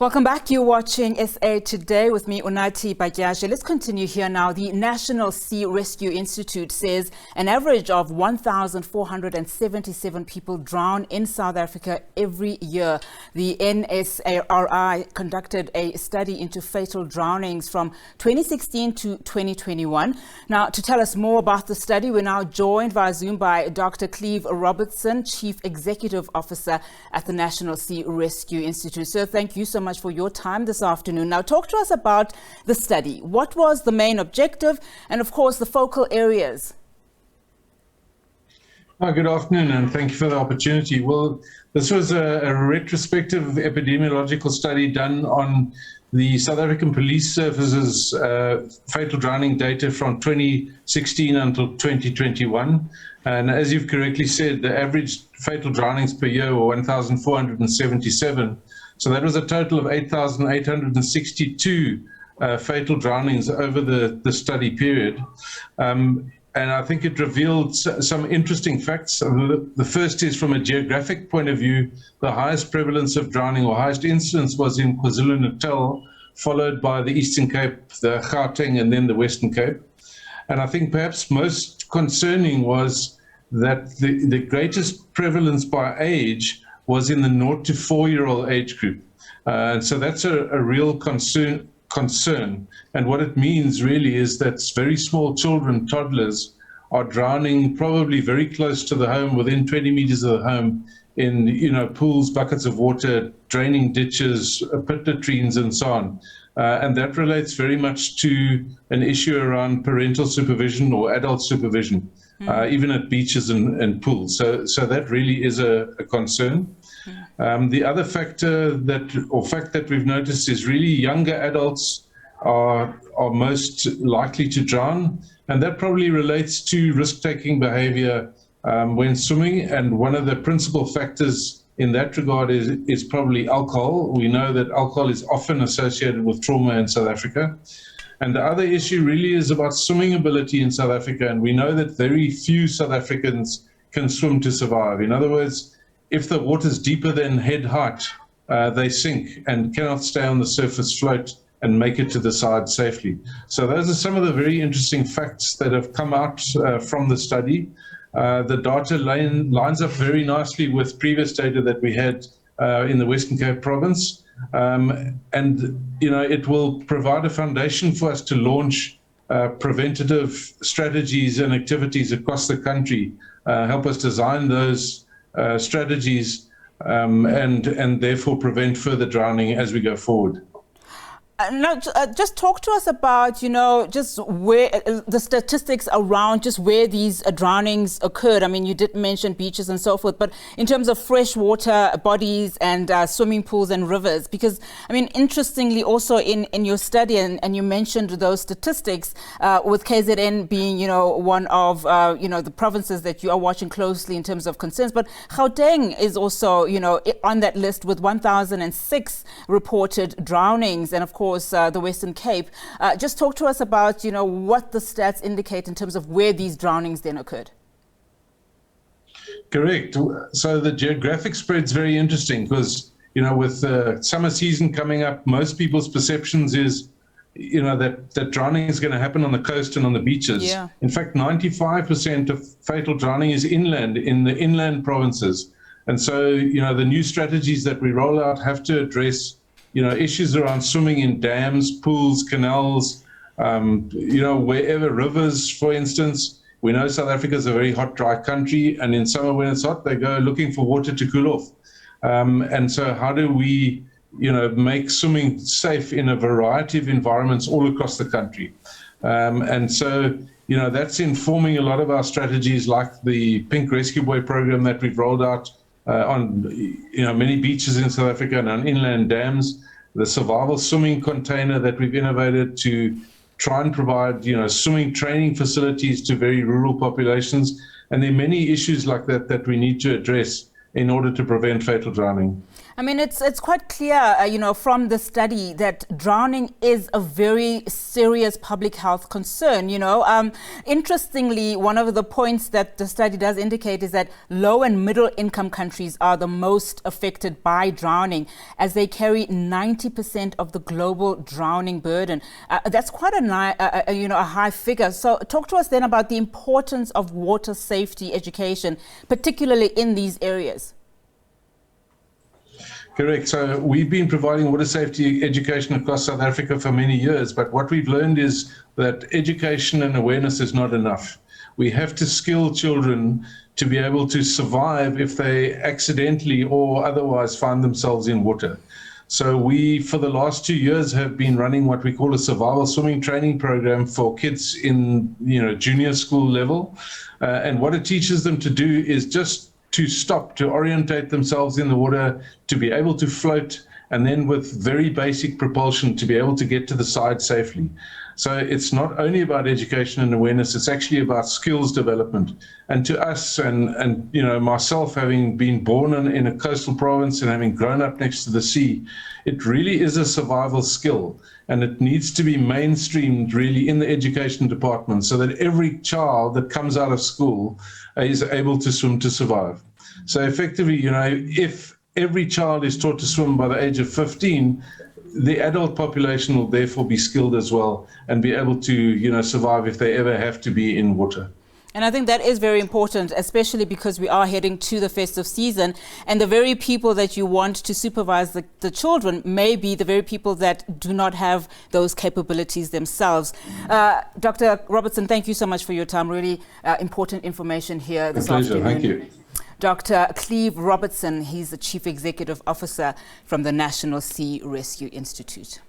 Welcome back. You're watching SA Today with me, Unathi Batyashe. Let's continue here now. The National Sea Rescue Institute says an average of 1,477 people drown in South Africa every year. The NSRI conducted a study into fatal drownings from 2016 to 2021. Now, to tell us more about the study, we're now joined via Zoom by Dr. Cleeve Robertson, Chief Executive Officer at the National Sea Rescue Institute. So thank you so much for your time this afternoon. Now, talk to us about the study. What was the main objective and, of course, the focal areas? Good afternoon, and thank you for the opportunity. Well, this was a retrospective epidemiological study done on the South African Police Service's fatal drowning data from 2016 until 2021. And as you've correctly said, the average fatal drownings per year were 1,477. So that was a total of 8,862 fatal drownings over the study period. And I think it revealed some interesting facts. The first is, from a geographic point of view, the highest prevalence of drowning or highest incidence was in KwaZulu-Natal, followed by the Eastern Cape, the Gauteng, and then the Western Cape. And I think perhaps most concerning was that the greatest prevalence by age was in the 0 to 4-year-old age group. So that's a real concern. And what it means really is that very small children, toddlers, are drowning probably very close to the home, within 20 meters of the home, in pools, buckets of water, draining ditches, pit latrines, and so on. And that relates very much to an issue around parental supervision or adult supervision, even at beaches and pools. So that really is a concern. The other fact that we've noticed is really younger adults are most likely to drown, and that probably relates to risk-taking behavior when swimming. And one of the principal factors in that regard is probably alcohol. We know that alcohol is often associated with trauma in South Africa. And the other issue really is about swimming ability in South Africa, and we know that very few South Africans can swim to survive. In other words, if the water's deeper than head height, they sink and cannot stay on the surface, float, and make it to the side safely. So those are some of the very interesting facts that have come out from the study. The data lines up very nicely with previous data that we had in the Western Cape province. And it will provide a foundation for us to launch preventative strategies and activities across the country, help us design those strategies and therefore prevent further drowning as we go forward. Now, just talk to us about, just where the statistics around just where these drownings occurred. I mean, you did mention beaches and so forth, but in terms of freshwater bodies and swimming pools and rivers, because, I mean, interestingly also in your study, and you mentioned those statistics with KZN being, one of, the provinces that you are watching closely in terms of concerns, but Gauteng is also, on that list with 1,006 reported drownings, and of course, the Western Cape. Just talk to us about, what the stats indicate in terms of where these drownings then occurred. Correct. So the geographic spread's very interesting because, with the summer season coming up, most people's perceptions is, that drowning is going to happen on the coast and on the beaches. Yeah. In fact, 95% of fatal drowning is inland, in the inland provinces. And so, the new strategies that we roll out have to address issues around swimming in dams, pools, canals, wherever, rivers, for instance. We know South Africa is a very hot, dry country, and in summer when it's hot, they go looking for water to cool off. And so how do we, make swimming safe in a variety of environments all across the country? And so, that's informing a lot of our strategies, like the Pink Rescue Buoy program that we've rolled out on many beaches in South Africa and on inland dams, the survival swimming container that we've innovated to try and provide swimming training facilities to very rural populations. And there are many issues like that we need to address in order to prevent fatal drowning. I mean, it's quite clear, from the study that drowning is a very serious public health concern. Interestingly, one of the points that the study does indicate is that low and middle income countries are the most affected by drowning, as they carry 90% of the global drowning burden. That's quite a high figure. So talk to us then about the importance of water safety education, particularly in these areas. Correct. So we've been providing water safety education across South Africa for many years, but what we've learned is that education and awareness is not enough. We have to skill children to be able to survive if they accidentally or otherwise find themselves in water. So we, for the last 2 years, have been running what we call a survival swimming training program for kids in, junior school level. And what it teaches them to do is just to stop, to orientate themselves in the water, to be able to float, and then with very basic propulsion to be able to get to the side safely. So it's not only about education and awareness, it's actually about skills development. And to us, and myself, having been born in a coastal province and having grown up next to the sea, it really is a survival skill, and it needs to be mainstreamed really in the education department so that every child that comes out of school is able to swim to survive. So effectively, if every child is taught to swim by the age of 15, the adult population will therefore be skilled as well and be able to, survive if they ever have to be in water. And I think that is very important, especially because we are heading to the festive season, and the very people that you want to supervise the children may be the very people that do not have those capabilities themselves. Dr. Robertson, thank you so much for your time. Really important information here this afternoon. Thank you. Dr. Cleeve Robertson, he's the Chief Executive Officer from the National Sea Rescue Institute.